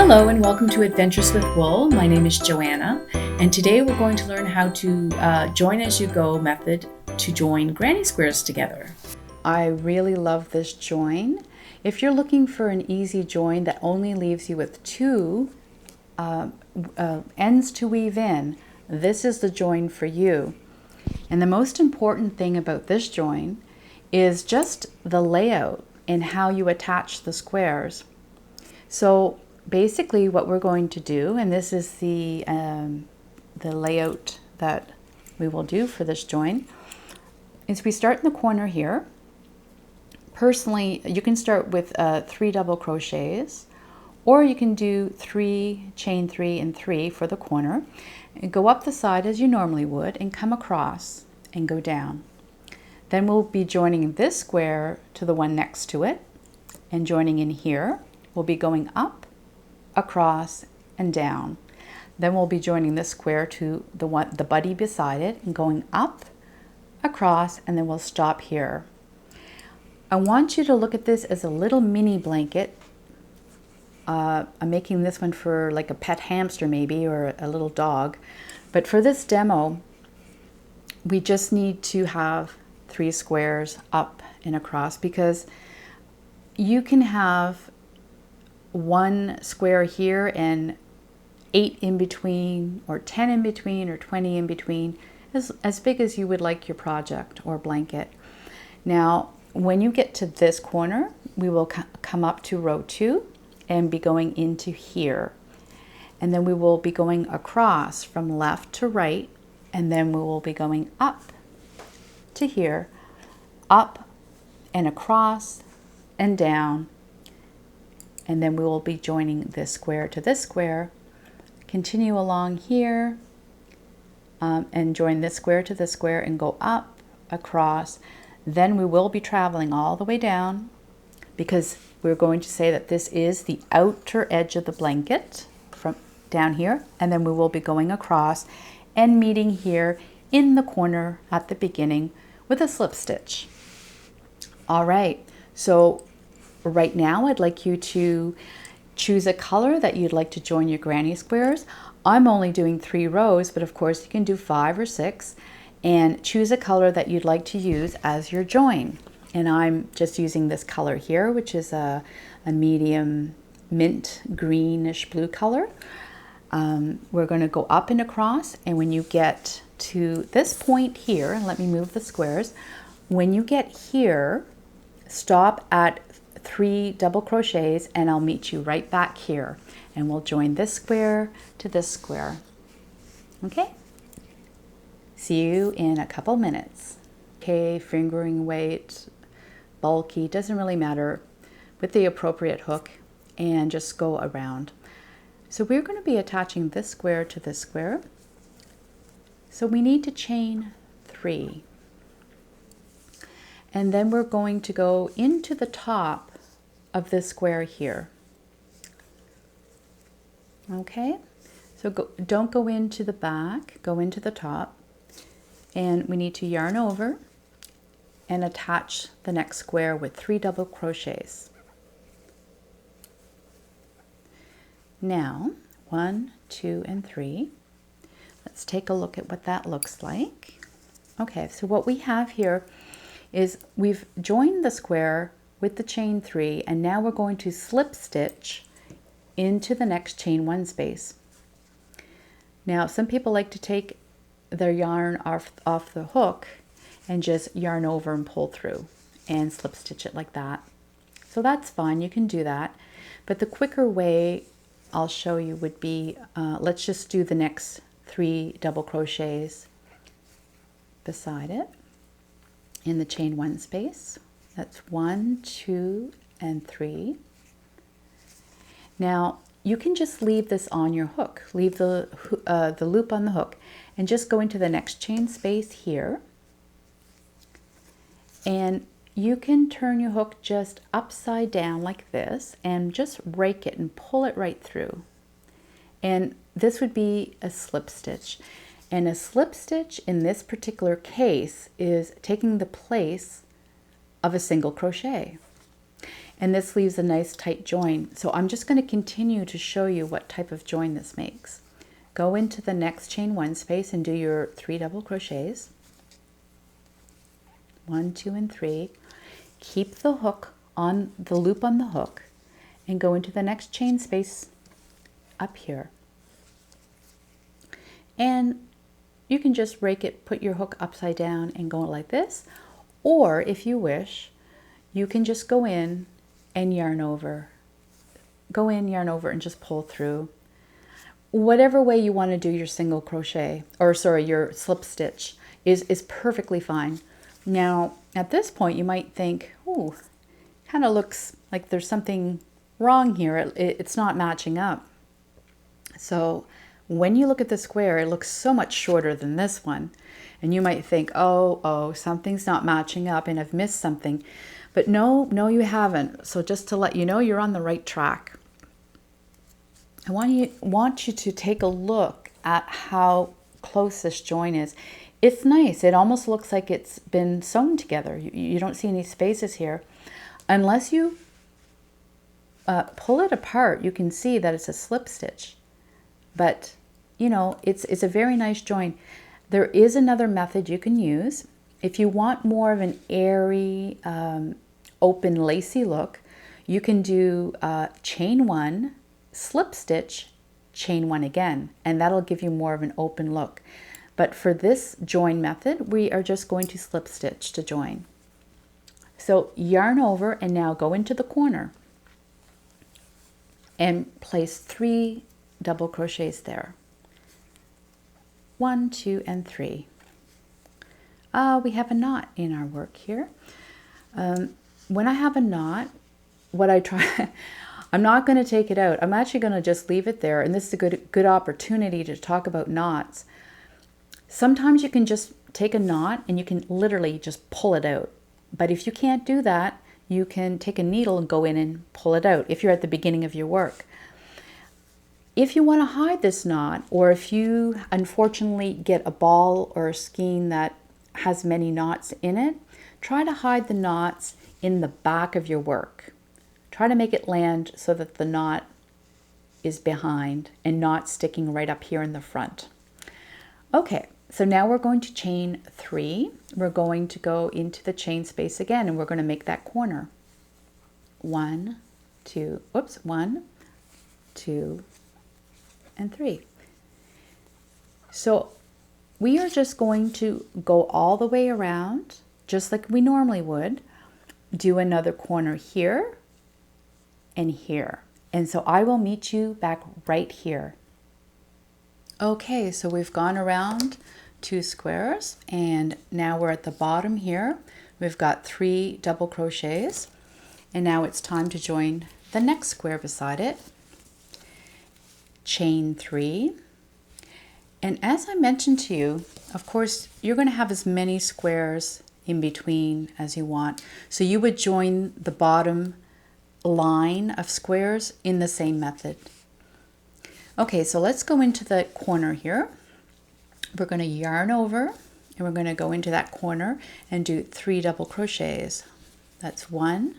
Hello and welcome to Adventures with Wool. My name is Joanna, and today we're going to learn how to join as you go method to join granny squares together. I really love this join. If you're looking for an easy join that only leaves you with two ends to weave in, this is the join for you. And the most important thing about this join is just the layout and how you attach the squares. So basically what we're going to do, and this is the layout that we will do for this join, is we start in the corner here. Personally, you can start with 3 double crochets, or you can do 3, chain 3 and 3 for the corner, and go up the side as you normally would and come across and go down. Then we'll be joining this square to the one next to it, and joining in here. We'll be going up, across, and down. Then we'll be joining this square to the buddy beside it and going up, across, and then we'll stop here. I want you to look at this as a little mini blanket. I'm making this one for like a pet hamster maybe, or a little dog. But for this demo, we just need to have 3 squares up and across, because you can have 1 square here and 8 in between, or 10 in between, or 20 in between, as big as you would like your project or blanket. Now, when you get to this corner, we will come up to row 2 and be going into here. And then we will be going across from left to right, and then we will be going up to here, up and across and down. And then we will be joining this square to this square, continue along here, and join this square to this square and go up, across. Then we will be traveling all the way down, because we're going to say that this is the outer edge of the blanket from down here. And then we will be going across and meeting here in the corner at the beginning with a slip stitch. All right, so right now I'd like you to choose a color that you'd like to join your granny squares. I'm only doing 3 rows, but of course you can do 5 or 6, and choose a color that you'd like to use as your join. And I'm just using this color here, which is a medium mint greenish blue color. We're going to go up and across, and when you get to this point here, and let me move the squares, when you get here, stop at 3 double crochets, and I'll meet you right back here, and we'll join this square to this square. Okay? See you in a couple minutes. Okay, fingering weight, bulky, doesn't really matter, with the appropriate hook, and just go around. So we're going to be attaching this square to this square. So we need to chain 3. And then we're going to go into the top of this square here. Okay, so don't go into the back, go into the top, and we need to yarn over and attach the next square with 3 double crochets. Now 1, 2, and 3. Let's take a look at what that looks like. Okay, so what we have here is we've joined the square with the chain 3, and now we're going to slip stitch into the next chain 1 space. Now some people like to take their yarn off the hook and just yarn over and pull through and slip stitch it like that. So that's fine, you can do that, but the quicker way I'll show you would be, let's just do the next 3 double crochets beside it in the chain 1 space. That's 1, 2, and 3. Now you can just leave this on your hook, leave the loop on the hook, and just go into the next chain space here. And you can turn your hook just upside down like this and just rake it and pull it right through. And this would be a slip stitch. And a slip stitch in this particular case is taking the place of a single crochet. And this leaves a nice tight join. So I'm just going to continue to show you what type of join this makes. Go into the next chain 1 space and do your 3 double crochets. 1, 2, and 3. Keep the hook on the loop on the hook and go into the next chain space up here. And you can just rake it, put your hook upside down and go like this. Or if you wish, you can just go in and yarn over. Go in, yarn over, and just pull through. Whatever way you want to do your single crochet, or sorry, your slip stitch is perfectly fine. Now, at this point, you might think, ooh, kind of looks like there's something wrong here. It's not matching up. So when you look at the square, it looks so much shorter than this one. And you might think, oh, something's not matching up and I've missed something. But no, you haven't. So just to let you know, you're on the right track. I want you to take a look at how close this join is. It's nice. It almost looks like it's been sewn together. You don't see any spaces here. Unless you pull it apart, you can see that it's a slip stitch. But, you know, it's a very nice join. There is another method you can use. If you want more of an airy, open, lacy look, you can do chain 1, slip stitch, chain 1 again, and that'll give you more of an open look. But for this join method, we are just going to slip stitch to join. So yarn over and now go into the corner and place 3 double crochets there. 1, 2, and 3. We have a knot in our work here. When I have a knot, what I try, I'm not going to take it out. I'm actually going to just leave it there. And this is a good opportunity to talk about knots. Sometimes you can just take a knot and you can literally just pull it out. But if you can't do that, you can take a needle and go in and pull it out if you're at the beginning of your work. If you want to hide this knot, or if you unfortunately get a ball or a skein that has many knots in it, try to hide the knots in the back of your work. Try to make it land so that the knot is behind and not sticking right up here in the front. Okay, so now we're going to chain 3. We're going to go into the chain space again and we're going to make that corner. 1, 2, and 3. So we are just going to go all the way around, just like we normally would, do another corner here and here. And so I will meet you back right here. Okay, so we've gone around 2 squares and now we're at the bottom here. We've got 3 double crochets and now it's time to join the next square beside it. Chain 3. And as I mentioned to you, of course, you're going to have as many squares in between as you want. So you would join the bottom line of squares in the same method. Okay, so let's go into the corner here. We're going to yarn over and we're going to go into that corner and do 3 double crochets. That's 1,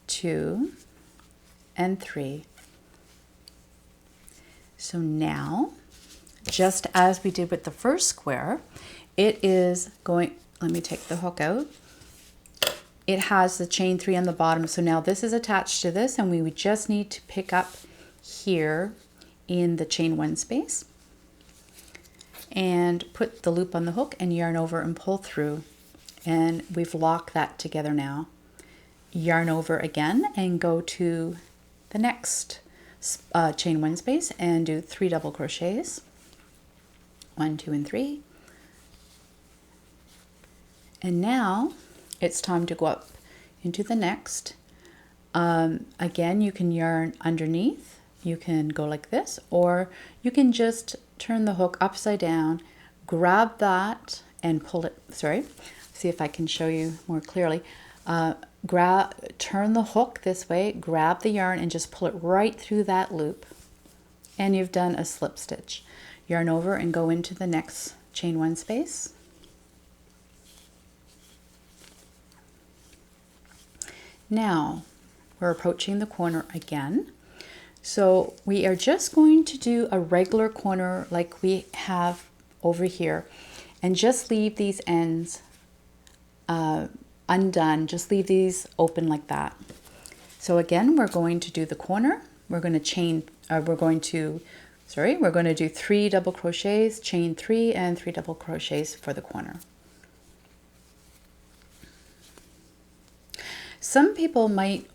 2, and 3. So now, just as we did with the first square, it is going, let me take the hook out. It has the chain 3 on the bottom. So now this is attached to this and we would just need to pick up here in the chain 1 space and put the loop on the hook and yarn over and pull through. And we've locked that together now. Yarn over again and go to the next chain 1 space and do 3 double crochets. 1, 2, and 3. And now it's time to go up into the next. Again, you can yarn underneath. You can go like this, or you can just turn the hook upside down, grab that and pull it, see if I can show you more clearly. Turn the hook this way, grab the yarn and just pull it right through that loop. And you've done a slip stitch. Yarn over and go into the next chain 1 space. Now we're approaching the corner again. So we are just going to do a regular corner like we have over here, and just leave these ends undone. Just leave these open like that. So again, we're going to do the corner. We're going to do 3 double crochets, chain 3 and 3 double crochets for the corner. Some people might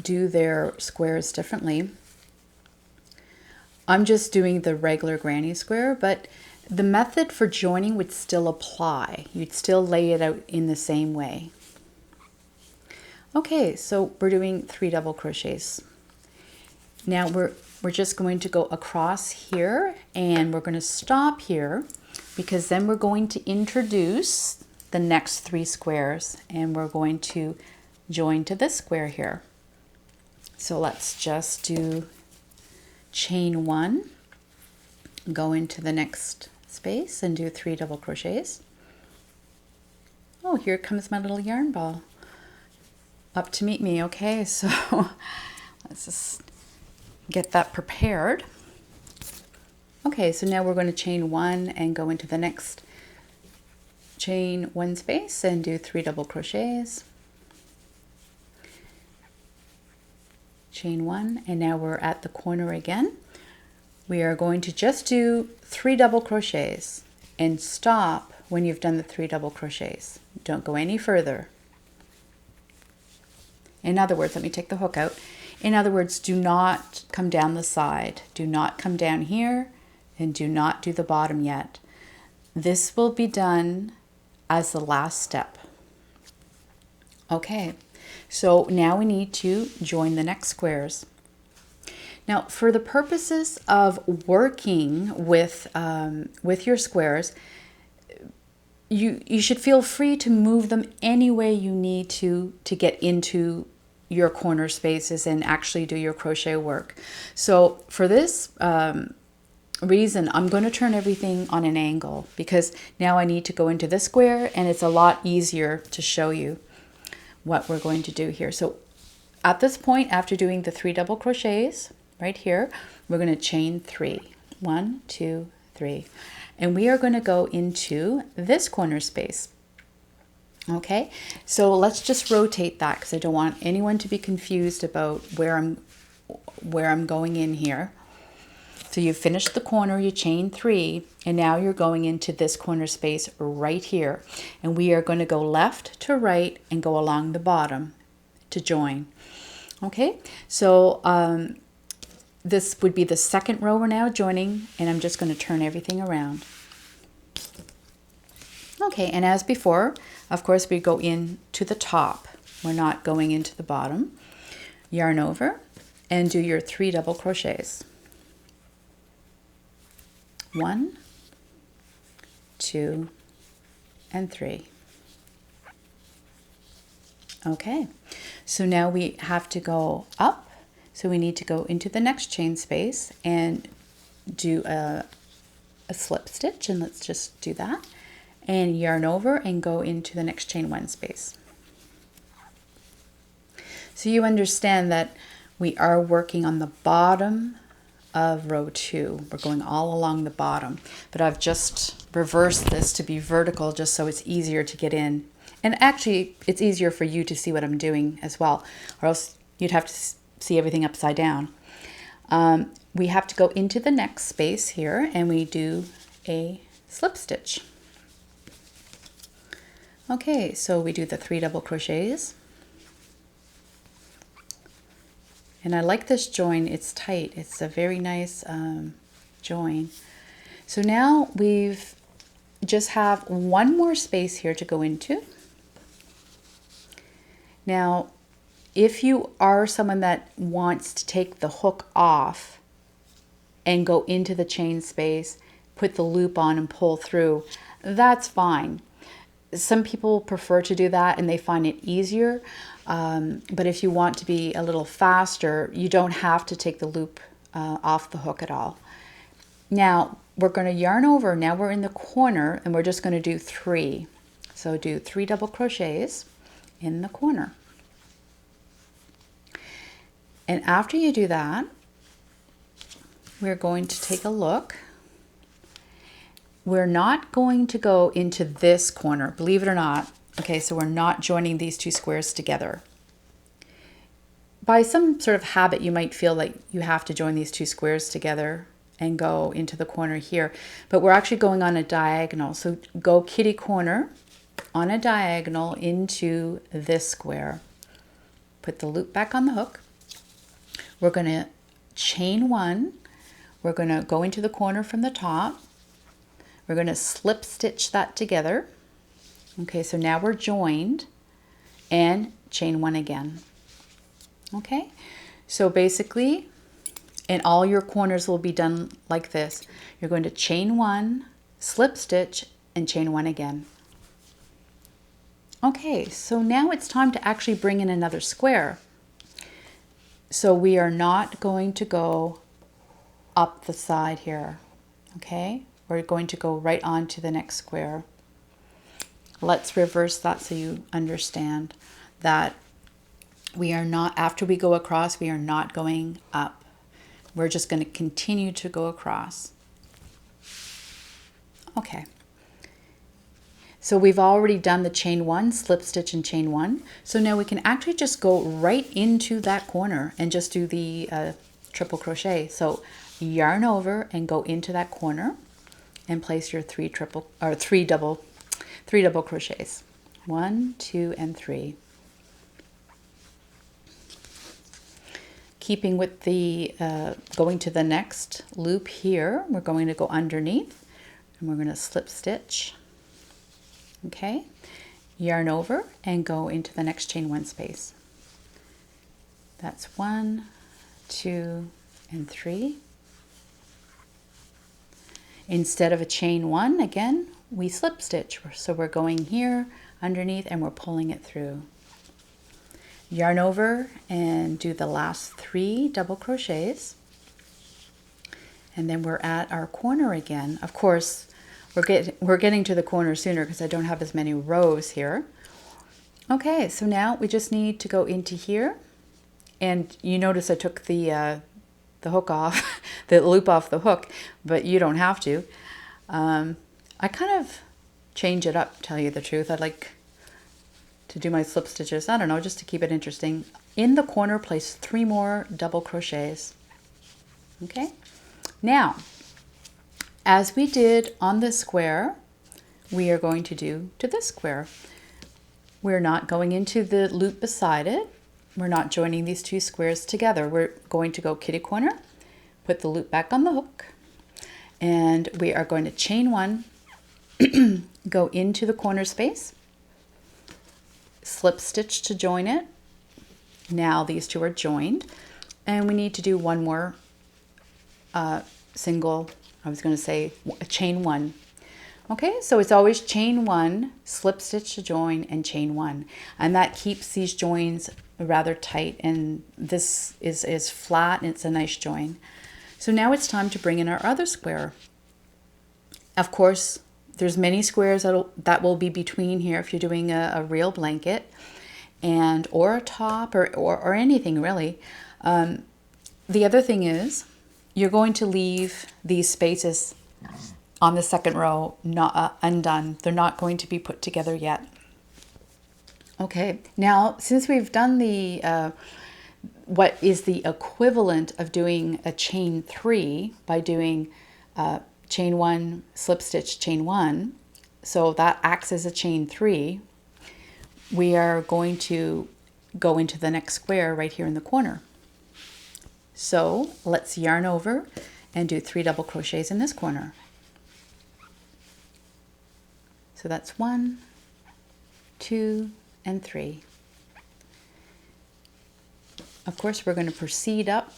do their squares differently. I'm just doing the regular granny square, but the method for joining would still apply. You'd still lay it out in the same way. Okay, so we're doing 3 double crochets. Now we're just going to go across here, and we're going to stop here, because then we're going to introduce the next 3 squares, and we're going to join to this square here. So let's just do chain 1, go into the next space and do 3 double crochets. Oh, here comes my little yarn ball up to meet me. Okay, so let's just get that prepared. Okay, so now we're going to chain 1 and go into the next chain 1 space and do 3 double crochets. Chain 1, and now we're at the corner again. We are going to just do 3 double crochets and stop when you've done the 3 double crochets. Don't go any further. In other words, let me take the hook out. In other words, do not come down the side. Do not come down here, and do not do the bottom yet. This will be done as the last step. Okay, so now we need to join the next squares. Now, for the purposes of working with your squares, you should feel free to move them any way you need to get into your corner spaces and actually do your crochet work. So for this reason, I'm going to turn everything on an angle, because now I need to go into this square, and it's a lot easier to show you what we're going to do here. So at this point, after doing the 3 double crochets right here, we're going to chain 3. 1, 2, 3. And we are going to go into this corner space. Okay, so let's just rotate that, because I don't want anyone to be confused about where I'm going in here. So you finished the corner, you chain 3, and now you're going into this corner space right here. And we are going to go left to right and go along the bottom to join. Okay, so this would be the second row we're now joining, and I'm just going to turn everything around. Okay, and as before, of course, we go in to the top. We're not going into the bottom. Yarn over and do your 3 double crochets. 1, 2, and 3. Okay, so now we have to go up. So we need to go into the next chain space and do a slip stitch, and let's just do that. And yarn over and go into the next chain 1 space. So you understand that we are working on the bottom of row 2. We're going all along the bottom, but I've just reversed this to be vertical just so it's easier to get in. And actually, it's easier for you to see what I'm doing as well, or else you'd have to see everything upside down. We have to go into the next space here, and we do a slip stitch. Okay, so we do the 3 double crochets. And I like this join, it's tight. It's a very nice join. So now we've just have one more space here to go into. Now, if you are someone that wants to take the hook off and go into the chain space, put the loop on and pull through, that's fine. Some people prefer to do that and they find it easier. But if you want to be a little faster, you don't have to take the loop off the hook at all. Now we're going to yarn over. Now we're in the corner and we're just going to do 3. So do 3 double crochets in the corner. And after you do that, we're going to take a look. We're not going to go into this corner, believe it or not. Okay, so we're not joining these two squares together. By some sort of habit, you might feel like you have to join these two squares together and go into the corner here, but we're actually going on a diagonal. So go kitty corner on a diagonal into this square. Put the loop back on the hook. We're going to chain one. We're going to go into the corner from the top. We're going to slip stitch that together. Okay, so now we're joined, and chain one again. Okay, so basically, and all your corners will be done like this. You're going to chain one, slip stitch, and chain one again. Okay, so now it's time to actually bring in another square. So we are not going to go up the side here, okay? We're going to go right on to the next square. Let's reverse that so you understand that we are not, after we go across, we are not going up. We're just going to continue to go across. Okay. So we've already done the chain one, slip stitch and chain one. So now we can actually just go right into that corner and just do the triple crochet. So yarn over and go into that corner and place your three double crochets. 1, 2, and 3. Keeping with the going to the next loop here, we're going to go underneath and we're going to slip stitch. Okay, yarn over and go into the next chain one space. That's 1, 2, and 3. Instead of a chain one, again, we slip stitch. So we're going here underneath and we're pulling it through. Yarn over and do the last 3 double crochets. And then we're at our corner again. Of course, we're getting to the corner sooner because I don't have as many rows here. Okay, so now we just need to go into here. And you notice I took the hook off, the loop off the hook, but you don't have to. I kind of change it up, tell you the truth. I like to do my slip stitches, I don't know, just to keep it interesting. In the corner, place 3 more double crochets. Okay, now, as we did on this square, we are going to do to this square. We're not going into the loop beside it. We're not joining these two squares together. We're going to go kitty corner, put the loop back on the hook, and we are going to chain one, go into the corner space, slip stitch to join it. Now these two are joined, and we need to do one more single, I was going to say chain one. Okay, so it's always chain one, slip stitch to join, and chain one. And that keeps these joins rather tight, and this is flat and it's a nice join. So now it's time to bring in our other square. Of course, there's many squares that will be between here if you're doing a real blanket and or a top or anything really. The other thing is you're going to leave these spaces on the second row not undone. They're not going to be put together yet. Okay, now since we've done the what is the equivalent of doing a chain 3 by doing chain 1, slip stitch, chain 1, so that acts as a chain 3, we are going to go into the next square right here in the corner. So let's yarn over and do 3 double crochets in this corner. So that's 1, 2, and 3. Of course, we're going to proceed up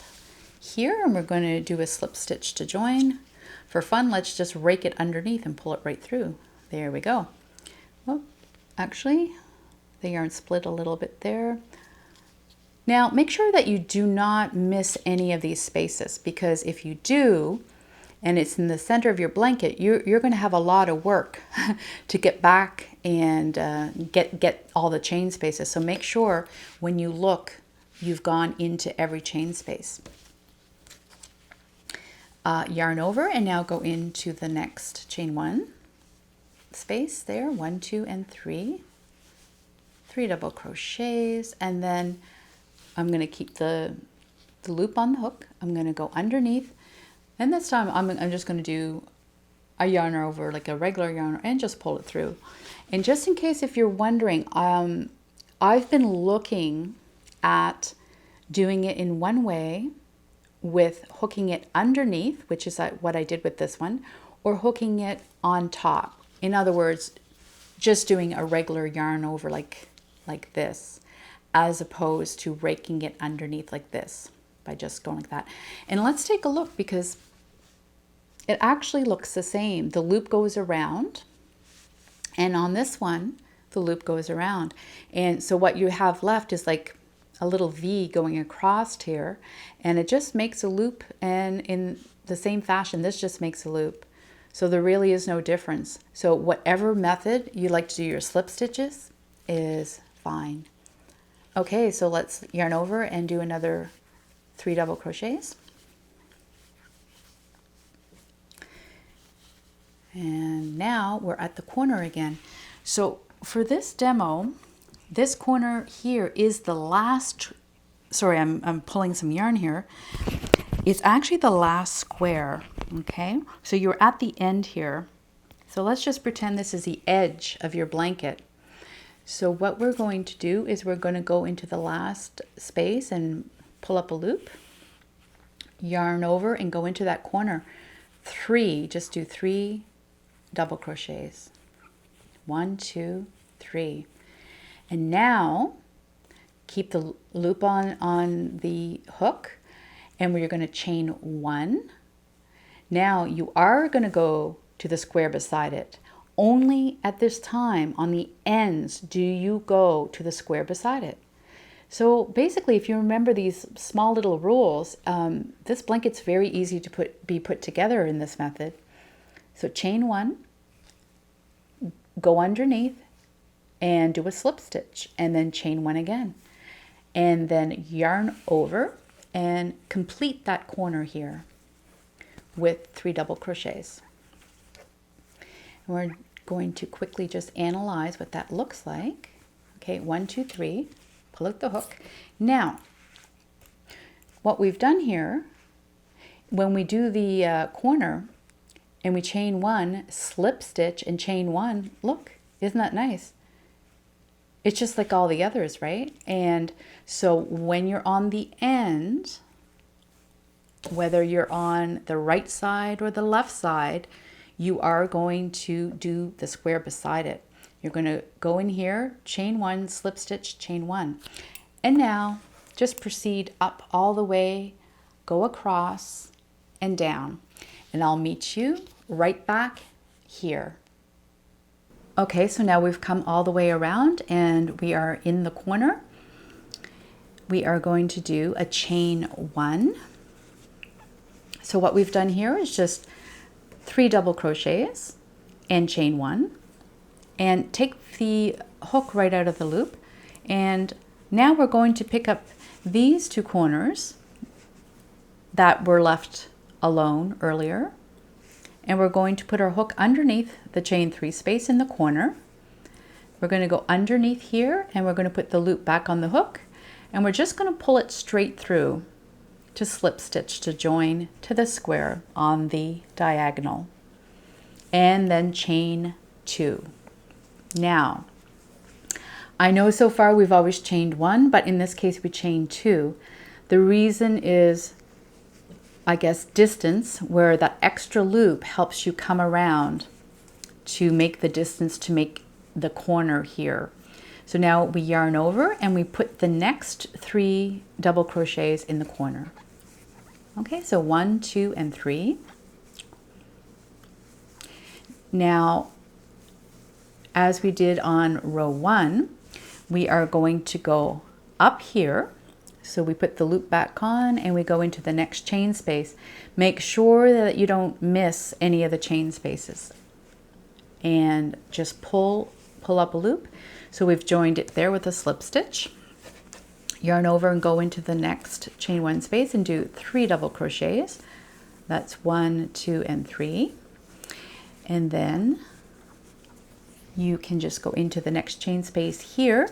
here and we're going to do a slip stitch to join. For fun, let's just rake it underneath and pull it right through. There we go. Well, actually, the yarn split a little bit there. Now, make sure that you do not miss any of these spaces, because if you do, and it's in the center of your blanket, you're going to have a lot of work to get back and get all the chain spaces. So make sure when you look you've gone into every chain space. Yarn over and now go into the next chain 1 space there, 1, 2, and 3. 3 double crochets, and then I'm going to keep the loop on the hook. I'm going to go underneath, and this time I'm just going to do a yarn over, like a regular yarn, and just pull it through. And just in case if you're wondering, I've been looking at doing it in one way with hooking it underneath, which is what I did with this one, or hooking it on top. In other words, just doing a regular yarn over like this, as opposed to raking it underneath like this by just going like that. And let's take a look, because it actually looks the same. The loop goes around, and on this one, the loop goes around. And so what you have left is like a little V going across here, and it just makes a loop, and in the same fashion, this just makes a loop. So there really is no difference. So whatever method you like to do your slip stitches is fine. Okay, so let's yarn over and do another 3 double crochets. And now we're at the corner again. So for this demo, this corner here is the last, sorry, I'm pulling some yarn here. It's actually the last square, okay? So you're at the end here. So let's just pretend this is the edge of your blanket. So what we're going to do is we're going to go into the last space and pull up a loop, yarn over and go into that corner. 3, just do 3 double crochets. 1, 2, 3. And now keep the loop on the hook, and we're going to chain 1. Now you are going to go to the square beside it. Only at this time on the ends do you go to the square beside it. So basically, if you remember these small little rules, this blanket's very easy to be put together in this method. So chain 1, go underneath and do a slip stitch, and then chain 1 again, and then yarn over and complete that corner here with 3 double crochets. And we're going to quickly just analyze what that looks like. Okay, 1, 2, 3, pull out the hook. Now, what we've done here, when we do the corner and we chain 1, slip stitch and chain 1, look, isn't that nice? It's just like all the others, right? And so when you're on the end, whether you're on the right side or the left side, you are going to do the square beside it. You're going to go in here, chain 1, slip stitch, chain 1. And now just proceed up all the way, go across and down. And I'll meet you right back here. Okay, so now we've come all the way around and we are in the corner. We are going to do a chain 1. So what we've done here is just 3 double crochets and chain 1, and take the hook right out of the loop. And now we're going to pick up these 2 corners that were left alone earlier, and we're going to put our hook underneath the chain 3 space in the corner. We're going to go underneath here, and we're going to put the loop back on the hook, and we're just going to pull it straight through to slip stitch to join to the square on the diagonal, and then chain 2. Now, I know so far we've always chained 1, but in this case we chained 2. The reason is, I guess, distance, where that extra loop helps you come around to make the distance to make the corner here. So now we yarn over and we put the next 3 double crochets in the corner. Okay, so 1, 2, and 3. Now, as we did on row 1, we are going to go up here. So we put the loop back on and we go into the next chain space. Make sure that you don't miss any of the chain spaces. And just pull up a loop. So we've joined it there with a slip stitch. Yarn over and go into the next chain 1 space and do 3 double crochets. That's 1, 2, and 3. And then you can just go into the next chain space here,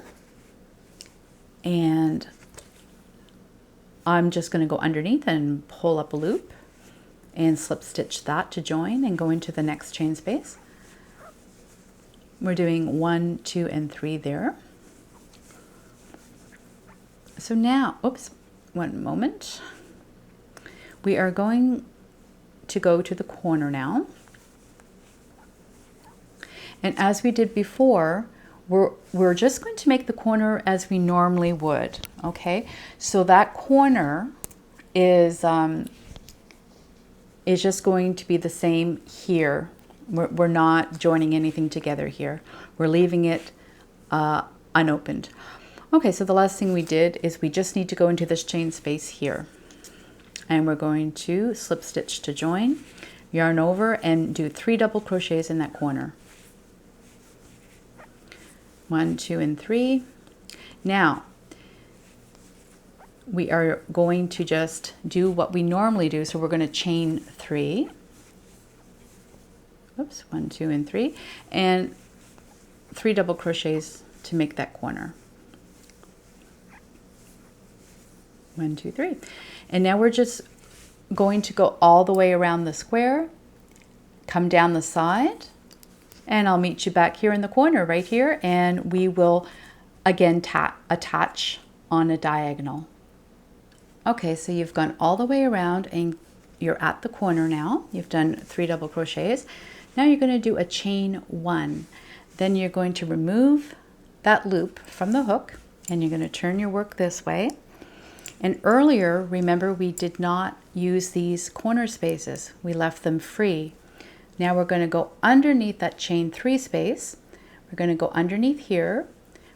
and I'm just going to go underneath and pull up a loop and slip stitch that to join and go into the next chain space. We're doing 1, 2, and 3 there. So now, oops, one moment. We are going to go to the corner now. And as we did before, we're just going to make the corner as we normally would, okay? So that corner is just going to be the same here. We're not joining anything together here. We're leaving it unopened. Okay, so the last thing we did is we just need to go into this chain space here. And we're going to slip stitch to join, yarn over, and do 3 double crochets in that corner. 1, 2, and 3. Now, we are going to just do what we normally do. So we're going to chain 3. Oops, 1, 2, and 3. And 3 double crochets to make that corner. 1, 2, 3. And now we're just going to go all the way around the square, come down the side, and I'll meet you back here in the corner right here, and we will again attach on a diagonal. Okay, so you've gone all the way around and you're at the corner now. You've done 3 double crochets. Now you're going to do a chain 1. Then you're going to remove that loop from the hook and you're going to turn your work this way. And earlier, remember, we did not use these corner spaces. We left them free. Now we're going to go underneath that chain 3 space. We're going to go underneath here.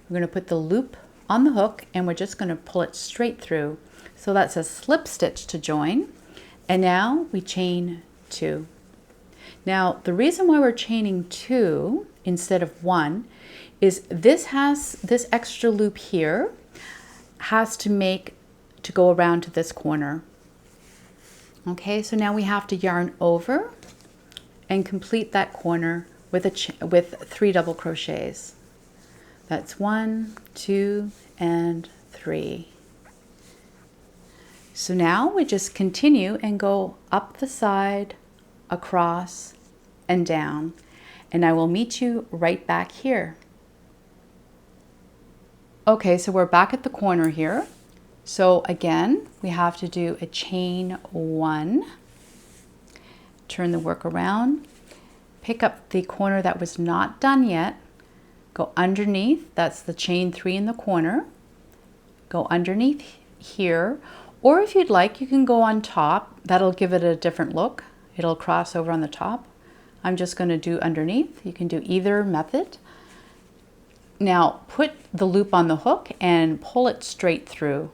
We're going to put the loop on the hook and we're just going to pull it straight through. So that's a slip stitch to join. And now we chain 2. Now the reason why we're chaining 2 instead of 1 is this extra loop here has to go around to this corner. Okay, so now we have to yarn over and complete that corner with 3 double crochets. That's 1, 2, and 3. So now we just continue and go up the side, across, and down. And I will meet you right back here. Okay, so we're back at the corner here. So again, we have to do a chain 1. Turn the work around, pick up the corner that was not done yet, go underneath, that's the chain 3 in the corner, go underneath here, or if you'd like, you can go on top. That'll give it a different look. It'll cross over on the top. I'm just going to do underneath. You can do either method. Now put the loop on the hook and pull it straight through,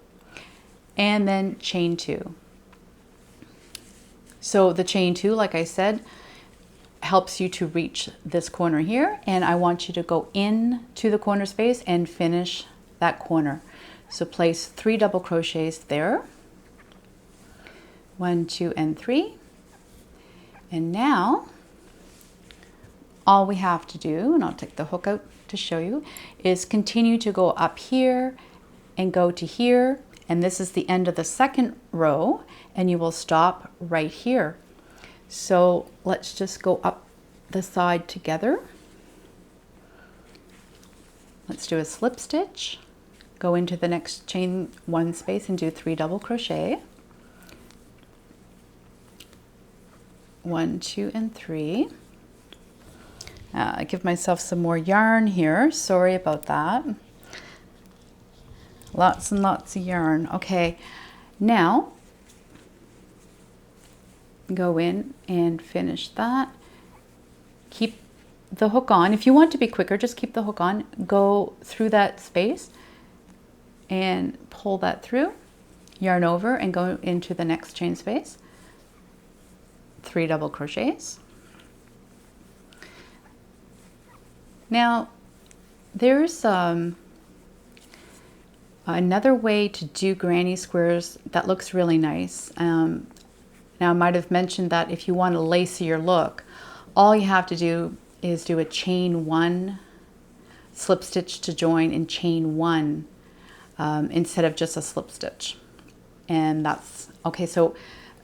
and then chain 2. So the chain 2, like I said, helps you to reach this corner here, and I want you to go in to the corner space and finish that corner. So place 3 double crochets there. 1, 2, and 3. And now all we have to do, and I'll take the hook out to show you, is continue to go up here and go to here, and this is the end of the second row, and you will stop right here. So let's just go up the side together. Let's do a slip stitch, go into the next chain 1 space and do 3 double crochet. 1, 2, and 3. I give myself some more yarn here. Sorry about that. Lots and lots of yarn. Okay, now go in and finish that. Keep the hook on. If you want to be quicker, just keep the hook on. Go through that space and pull that through. Yarn over and go into the next chain space. 3 double crochets. Now there's Another way to do granny squares that looks really nice. Now I might have mentioned that if you want a lacier look, all you have to do is do a chain 1, slip stitch to join, and chain 1 instead of just a slip stitch. And that's okay. So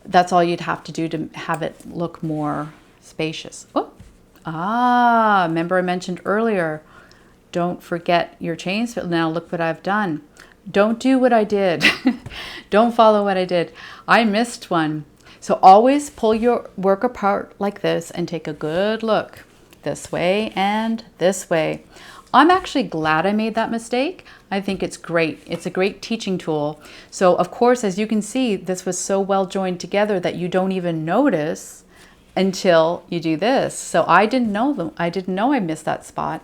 that's all you'd have to do to have it look more spacious. Oh, remember I mentioned earlier, don't forget your chains. Now look what I've done. Don't do what I did. Don't follow what I did. I missed one. So always pull your work apart like this and take a good look this way and this way. I'm actually glad I made that mistake. I think it's great. It's a great teaching tool. So of course, as you can see, this was so well joined together that you don't even notice until you do this. So I didn't know I missed that spot.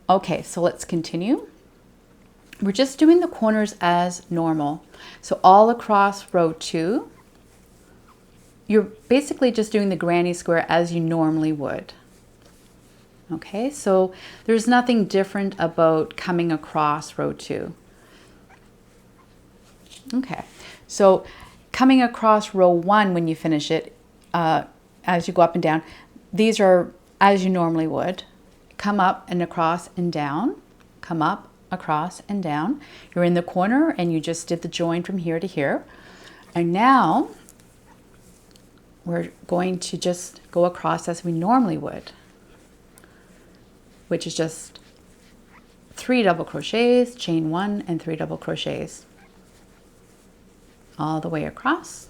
Okay, so let's continue. We're just doing the corners as normal. So all across row 2, you're basically just doing the granny square as you normally would. Okay, so there's nothing different about coming across row 2. Okay, so coming across row 1 when you finish it, as you go up and down, these are as you normally would. Come up and across and down, come up, across and down. You're in the corner and you just did the join from here to here. And now we're going to just go across as we normally would, which is just 3 double crochets, chain 1 and 3 double crochets all the way across.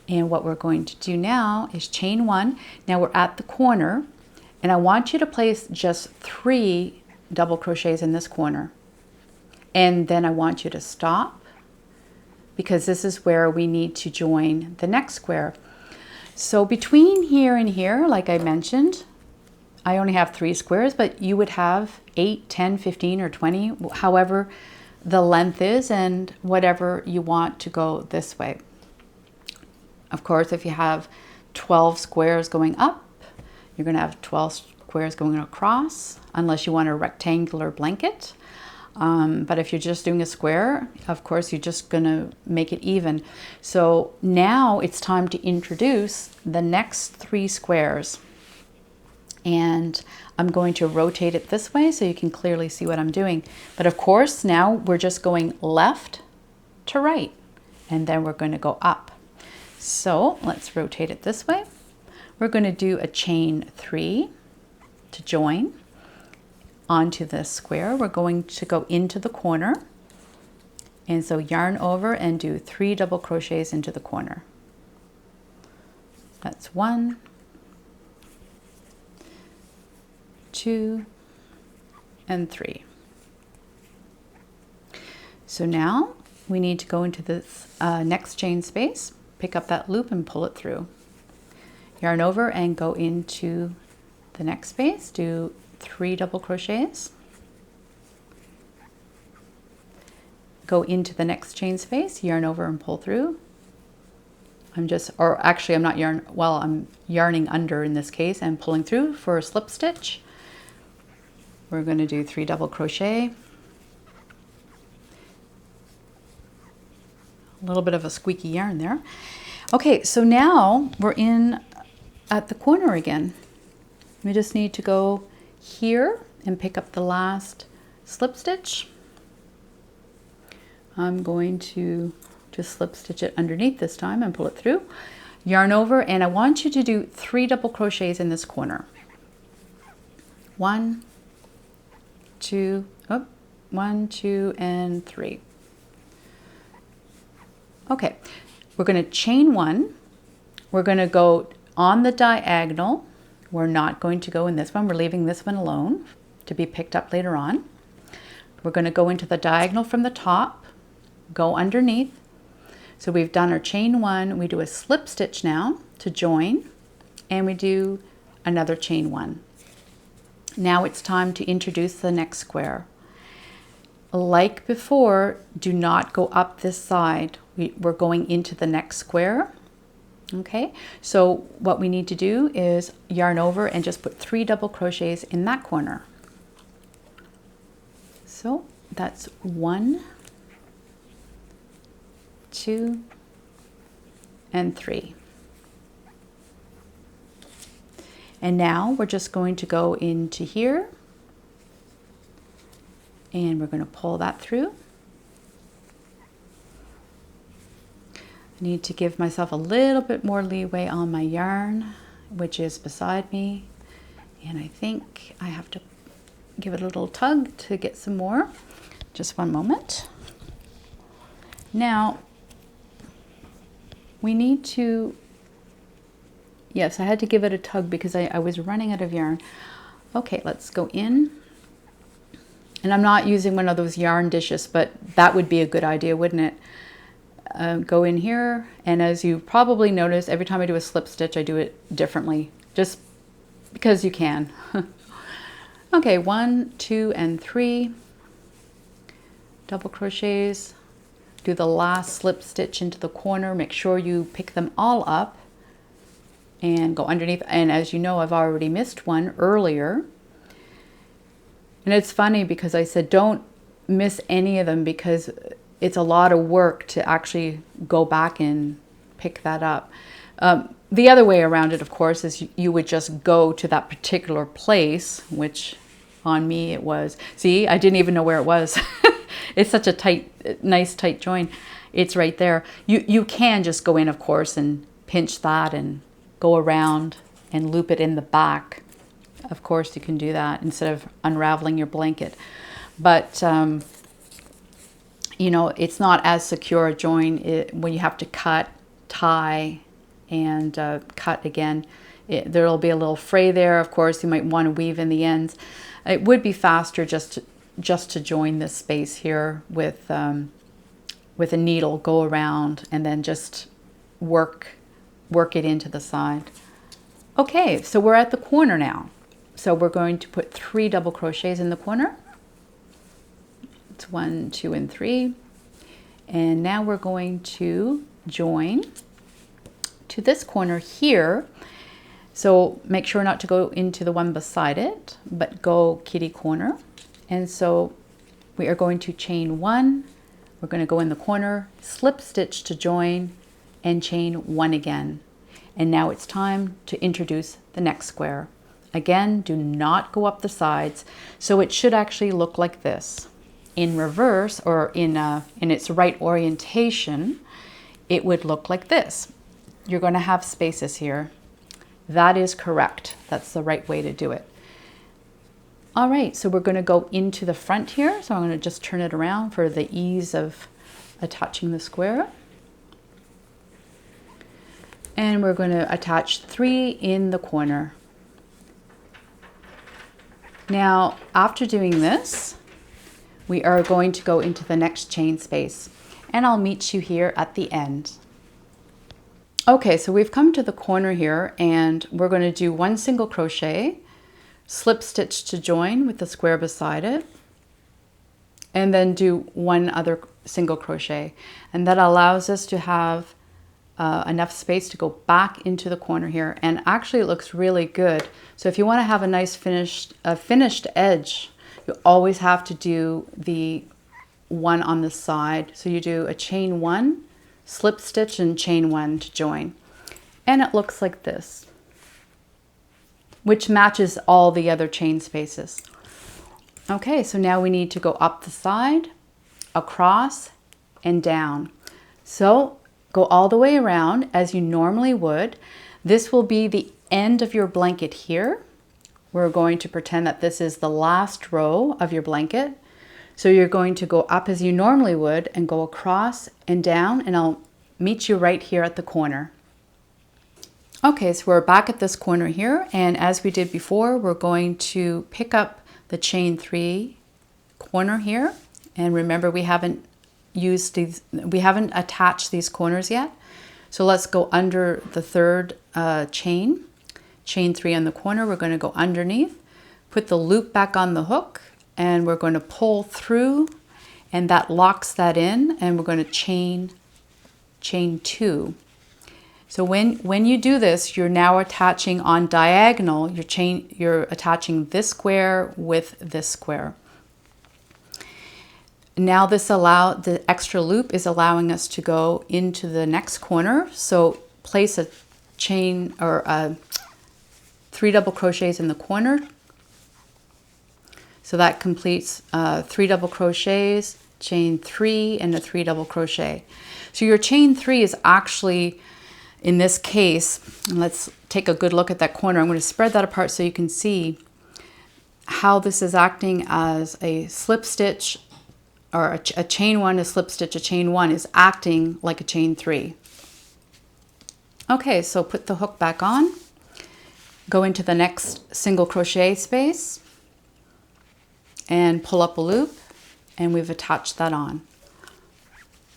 And what we're going to do now is chain 1. Now we're at the corner and I want you to place just 3 double crochets in this corner. And then I want you to stop because this is where we need to join the next square. So between here and here, like I mentioned, I only have 3 squares, but you would have 8, 10, 15, or 20, however the length is and whatever you want to go this way. Of course, if you have 12 squares going up, you're going to have 12 squares going across, unless you want a rectangular blanket. But if you're just doing a square, of course, you're just going to make it even. So now it's time to introduce the next 3 squares. And I'm going to rotate it this way so you can clearly see what I'm doing. But of course, now we're just going left to right, and then we're going to go up. So let's rotate it this way. We're going to do a chain 3 to join onto this square. We're going to go into the corner, and so yarn over and do 3 double crochets into the corner. That's 1, 2, and 3. So now we need to go into this next chain space, pick up that loop and pull it through. Yarn over and go into the next space, do 3 double crochets, go into the next chain space, yarn over and pull through. I'm yarning under in this case and pulling through for a slip stitch. We're going to do 3 double crochet, a little bit of a squeaky yarn there. Okay, so now we're in at the corner again. We just need to go here and pick up the last slip stitch. I'm going to just slip stitch it underneath this time and pull it through. Yarn over, and I want you to do 3 double crochets in this corner. 1, 2, 1, 2, and 3. Okay, we're going to chain 1. We're going to go on the diagonal. We're not going to go in this one. We're leaving this one alone to be picked up later on. We're going to go into the diagonal from the top, go underneath. So we've done our chain 1. We do a slip stitch now to join, and we do another chain 1. Now it's time to introduce the next square. Like before, do not go up this side. We're going into the next square. Okay, so what we need to do is yarn over and just put 3 double crochets in that corner. So that's 1, 2, and 3. And now we're just going to go into here and we're going to pull that through. I need to give myself a little bit more leeway on my yarn, which is beside me. And I think I have to give it a little tug to get some more. Just one moment. Now, we need to, yes, I had to give it a tug because I was running out of yarn. Okay, let's go in. And I'm not using one of those yarn dishes, but that would be a good idea, wouldn't it? Go in here, and as you probably notice, every time I do a slip stitch, I do it differently, just because you can. Okay, 1, 2, and 3 double crochets. Do the last slip stitch into the corner. Make sure you pick them all up and go underneath. And as you know, I've already missed one earlier. And it's funny because I said don't miss any of them because it's a lot of work to actually go back and pick that up. The other way around it, of course, is you would just go to that particular place, which on me it was. See, I didn't even know where it was. It's such a tight, nice tight join. It's right there. You can just go in, of course, and pinch that and go around and loop it in the back. Of course, you can do that instead of unraveling your blanket. But, you know, it's not as secure a join when you have to cut, tie, and cut again. There'll be a little fray there. Of course, you might want to weave in the ends. It would be faster just to join this space here with a needle, go around, and then just work it into the side. Okay, so we're at the corner now. So we're going to put 3 double crochets in the corner. It's 1, 2, and 3. And now we're going to join to this corner here. So make sure not to go into the one beside it, but go kitty corner. And so we are going to chain 1. We're going to go in the corner, slip stitch to join, and chain 1 again. And now it's time to introduce the next square. Again, do not go up the sides. So it should actually look like this. In reverse, or in its right orientation, it would look like this. You're going to have spaces here. That is correct. That's the right way to do it. All right, so we're going to go into the front here. So I'm going to just turn it around for the ease of attaching the square. And we're going to attach 3 in the corner. Now, after doing this, we are going to go into the next chain space, and I'll meet you here at the end. Okay, so we've come to the corner here, and we're going to do 1 single crochet, slip stitch to join with the square beside it, and then do 1 other single crochet. And that allows us to have enough space to go back into the corner here. And actually it looks really good. So if you want to have a nice finished edge, you always have to do the one on the side. So you do a chain 1, slip stitch, and chain 1 to join. And it looks like this, which matches all the other chain spaces. Okay, so now we need to go up the side, across, and down. So go all the way around as you normally would. This will be the end of your blanket here. We're going to pretend that this is the last row of your blanket. So you're going to go up as you normally would and go across and down, and I'll meet you right here at the corner. Okay, so we're back at this corner here, and as we did before, we're going to pick up the chain 3 corner here. And remember, we haven't attached these corners yet. So let's go under the 3rd chain 3 on the corner. We're going to go underneath, put the loop back on the hook, and we're going to pull through, and that locks that in, and we're going to chain 2. So when you do this, you're now attaching on diagonal, you're attaching this square with this square. Now the extra loop is allowing us to go into the next corner. So place a chain or 3 double crochets in the corner. So that completes 3 double crochets, chain 3, and a 3 double crochet. So your chain 3 is actually, in this case, and let's take a good look at that corner. I'm going to spread that apart so you can see how this is acting as a slip stitch, or a chain 1, a slip stitch, a chain 1 is acting like a chain 3. Okay, so put the hook back on, go into the next single crochet space, and pull up a loop, and we've attached that on.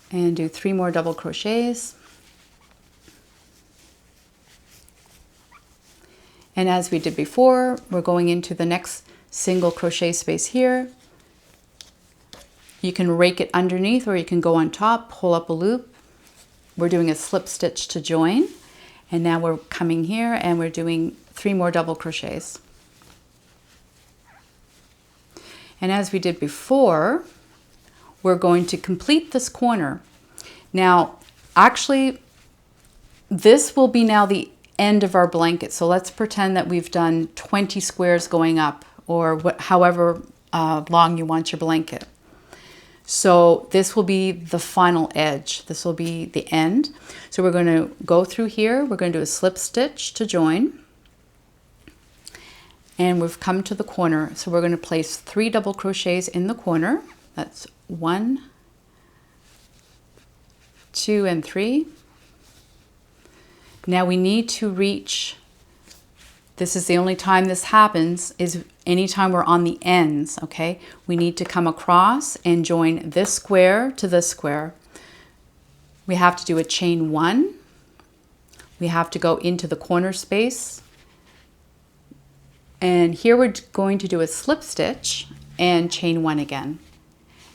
And do 3 more double crochets. And as we did before, we're going into the next single crochet space here. You can rake it underneath or you can go on top, pull up a loop. We're doing a slip stitch to join. And now we're coming here and we're doing 3 more double crochets. And as we did before, we're going to complete this corner. Now, actually, this will be now the end of our blanket. So let's pretend that we've done 20 squares going up, or however long you want your blanket. So this will be the final edge. This will be the end. So we're going to go through here. We're going to do a slip stitch to join. And we've come to the corner. So we're going to place 3 double crochets in the corner. That's 1, 2, and 3. Now we need to reach, this is the only time this happens, is anytime we're on the ends, okay? We need to come across and join this square to this square. We have to do a chain 1. We have to go into the corner space. And here we're going to do a slip stitch and chain 1 again.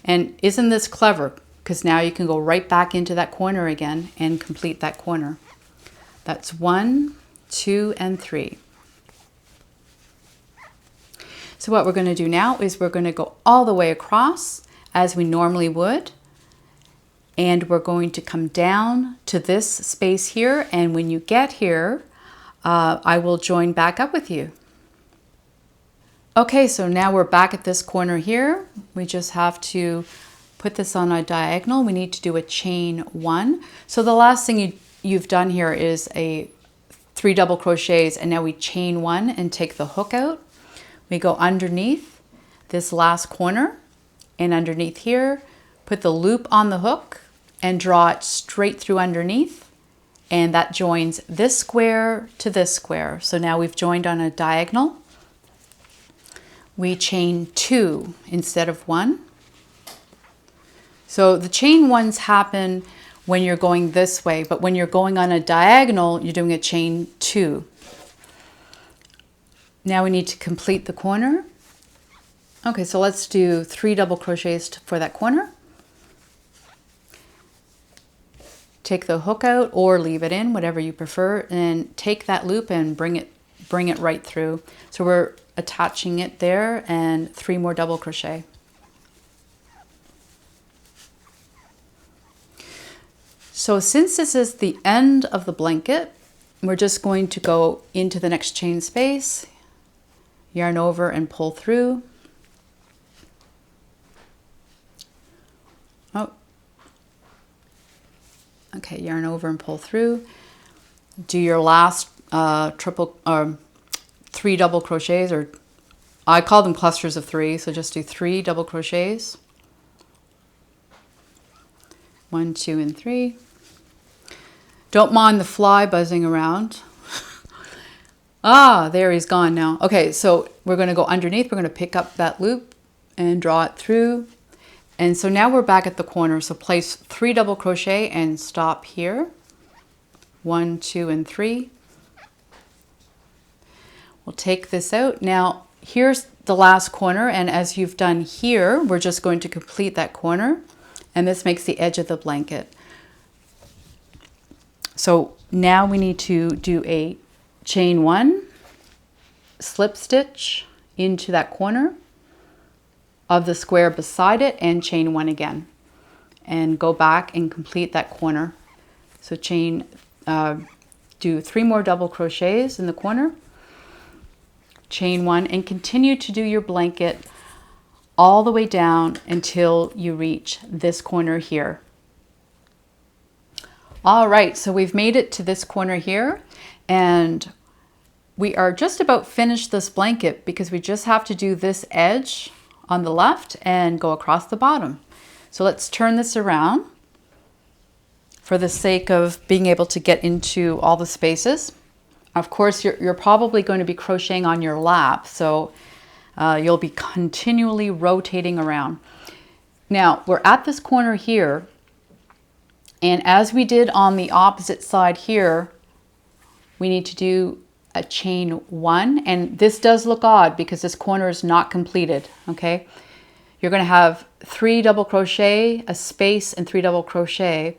And isn't this clever? Because now you can go right back into that corner again and complete that corner. That's 1, 2, and 3. So what we're going to do now is we're going to go all the way across as we normally would. And we're going to come down to this space here. And when you get here, I will join back up with you. Okay, so now we're back at this corner here. We just have to put this on a diagonal. We need to do a chain 1. So the last thing you've done here is a 3 double crochets, and now we chain 1 and take the hook out. We go underneath this last corner and underneath here, put the loop on the hook and draw it straight through underneath. And that joins this square to this square. So now we've joined on a diagonal. We chain 2 instead of 1. So the chain 1s happen when you're going this way, but when you're going on a diagonal, you're doing a chain 2. Now we need to complete the corner. Okay, so let's do 3 double crochets for that corner. Take the hook out or leave it in, whatever you prefer, and take that loop and bring it right through. So we're attaching it there, and 3 more double crochet. So since this is the end of the blanket, we're just going to go into the next chain space, yarn over and pull through. Oh, okay, yarn over and pull through. Do your last 3 double crochets, or I call them clusters of 3, so just do 3 double crochets. 1, 2, and 3. Don't mind the fly buzzing around. Ah, there he's gone now. Okay, so we're going to go underneath. We're going to pick up that loop and draw it through. And so now we're back at the corner. So place 3 double crochet and stop here. 1, 2, and 3. We'll take this out. Now, here's the last corner. And as you've done here, we're just going to complete that corner. And this makes the edge of the blanket. So now we need to do a chain 1, slip stitch into that corner, of the square beside it and chain 1 again, and go back and complete that corner. So do 3 more double crochets in the corner, chain 1, and continue to do your blanket all the way down until you reach this corner here. All right, so we've made it to this corner here, and we are just about finished this blanket because we just have to do this edge on the left and go across the bottom. So let's turn this around for the sake of being able to get into all the spaces. Of course, you're probably going to be crocheting on your lap, so you'll be continually rotating around. Now, we're at this corner here, and as we did on the opposite side here, we need to do a chain 1, and this does look odd because this corner is not completed, okay? You're going to have 3 double crochet, a space, and 3 double crochet.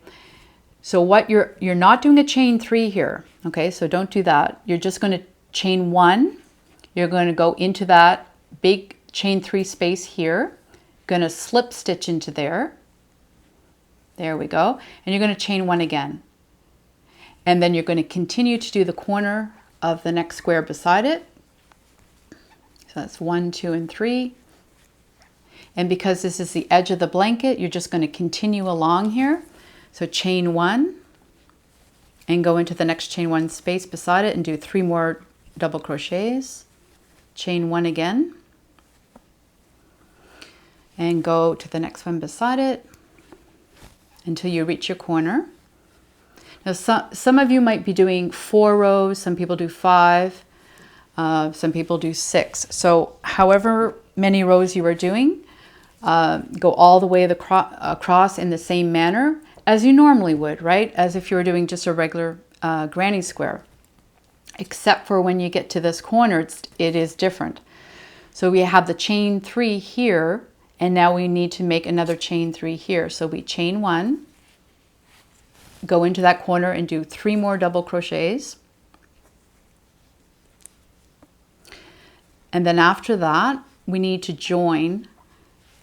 So what you're not doing a chain 3 here, okay? So don't do that. You're just going to chain 1. You're going to go into that big chain 3 space here. Going to slip stitch into there. There we go. And you're going to chain 1 again. And then you're going to continue to do the corner of the next square beside it. So that's 1, 2, and 3. And because this is the edge of the blanket, you're just going to continue along here. So chain 1 and go into the next chain 1 space beside it and do 3 more double crochets. Chain 1 again. And go to the next one beside it until you reach your corner. Now some of you might be doing 4 rows, some people do 5, some people do 6. So however many rows you are doing, go all the way across in the same manner as you normally would, right? As if you were doing just a regular granny square. Except for when you get to this corner, it is different. So we have the chain 3 here, and now we need to make another chain 3 here. So we chain 1, go into that corner and do 3 more double crochets. And then after that, we need to join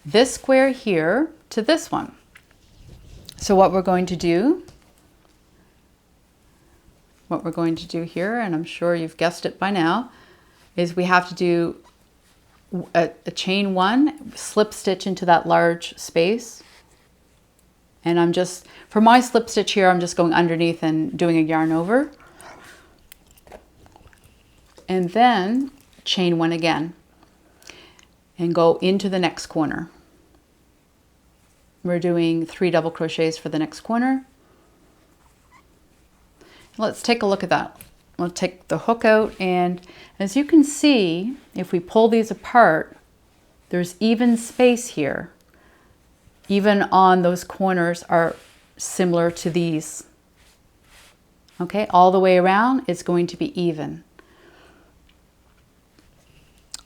this square here to this one. So what we're going to do here, and I'm sure you've guessed it by now, is we have to do a chain 1, slip stitch into that large space. And I'm just, for my slip stitch here, I'm just going underneath and doing a yarn over. And then chain 1 again and go into the next corner. We're doing 3 double crochets for the next corner. Let's take a look at that. We'll take the hook out, and as you can see, if we pull these apart, there's even space here. Even on those corners are similar to these. Okay, all the way around, it's going to be even.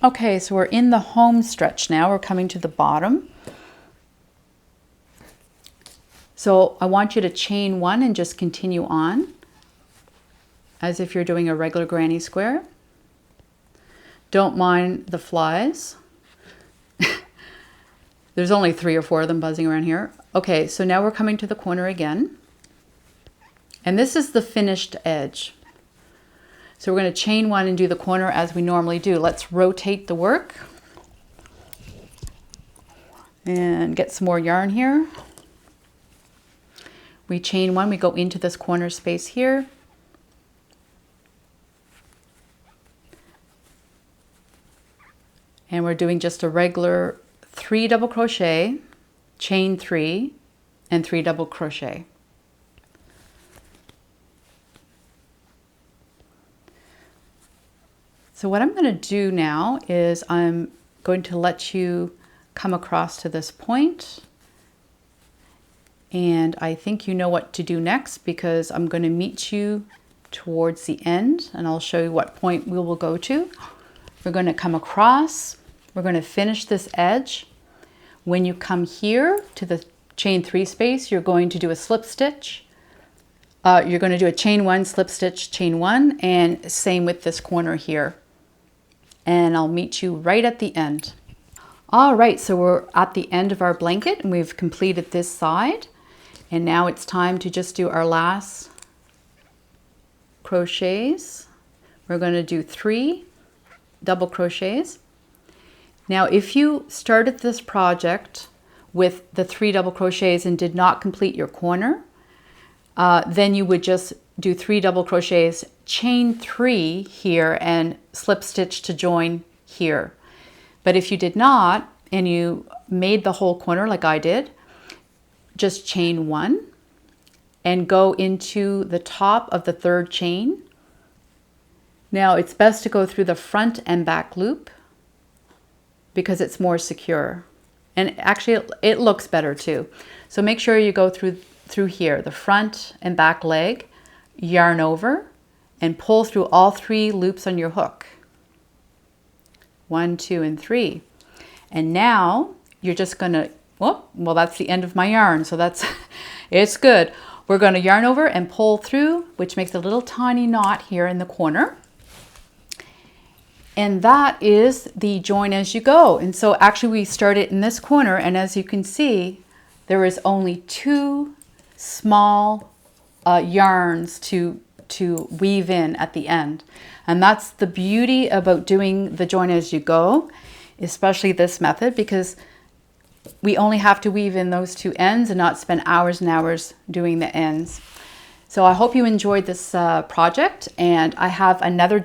Okay, so we're in the home stretch now. We're coming to the bottom. So I want you to chain 1 and just continue on as if you're doing a regular granny square. Don't mind the flies. There's only 3 or 4 of them buzzing around here. Okay, so now we're coming to the corner again. And this is the finished edge. So we're going to chain 1 and do the corner as we normally do. Let's rotate the work and get some more yarn here. We chain 1, we go into this corner space here. And we're doing just a regular 3 double crochet, chain 3, and 3 double crochet. So what I'm going to do now is I'm going to let you come across to this point. And I think you know what to do next because I'm going to meet you towards the end and I'll show you what point we will go to. We're going to come across. We're going to finish this edge. When you come here to the chain 3 space, you're going to do a slip stitch. You're going to do a chain 1, slip stitch, chain 1, and same with this corner here. And I'll meet you right at the end. All right, so we're at the end of our blanket and we've completed this side. And now it's time to just do our last crochets. We're going to do 3 double crochets. Now, if you started this project with the 3 double crochets and did not complete your corner, then you would just do 3 double crochets, chain 3 here and slip stitch to join here. But if you did not and you made the whole corner like I did, just chain 1 and go into the top of the 3rd chain. Now it's best to go through the front and back loop because it's more secure. And actually it looks better too. So make sure you go through here, the front and back leg, yarn over and pull through all 3 loops on your hook. 1, 2, and 3. And now you're just gonna, well, that's the end of my yarn. So that's, it's good. We're gonna yarn over and pull through, which makes a little tiny knot here in the corner. And that is the join as you go. And so actually we started in this corner, and as you can see, there is only 2 small yarns to weave in at the end. And that's the beauty about doing the join as you go, especially this method, because we only have to weave in those 2 ends and not spend hours and hours doing the ends. So I hope you enjoyed this project, and I have another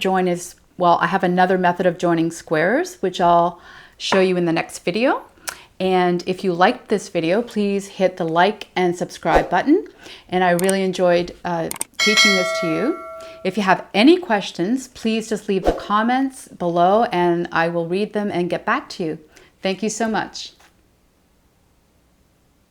I have another method of joining squares, which I'll show you in the next video. And if you liked this video, please hit the like and subscribe button. And I really enjoyed teaching this to you. If you have any questions, please just leave the comments below and I will read them and get back to you. Thank you so much.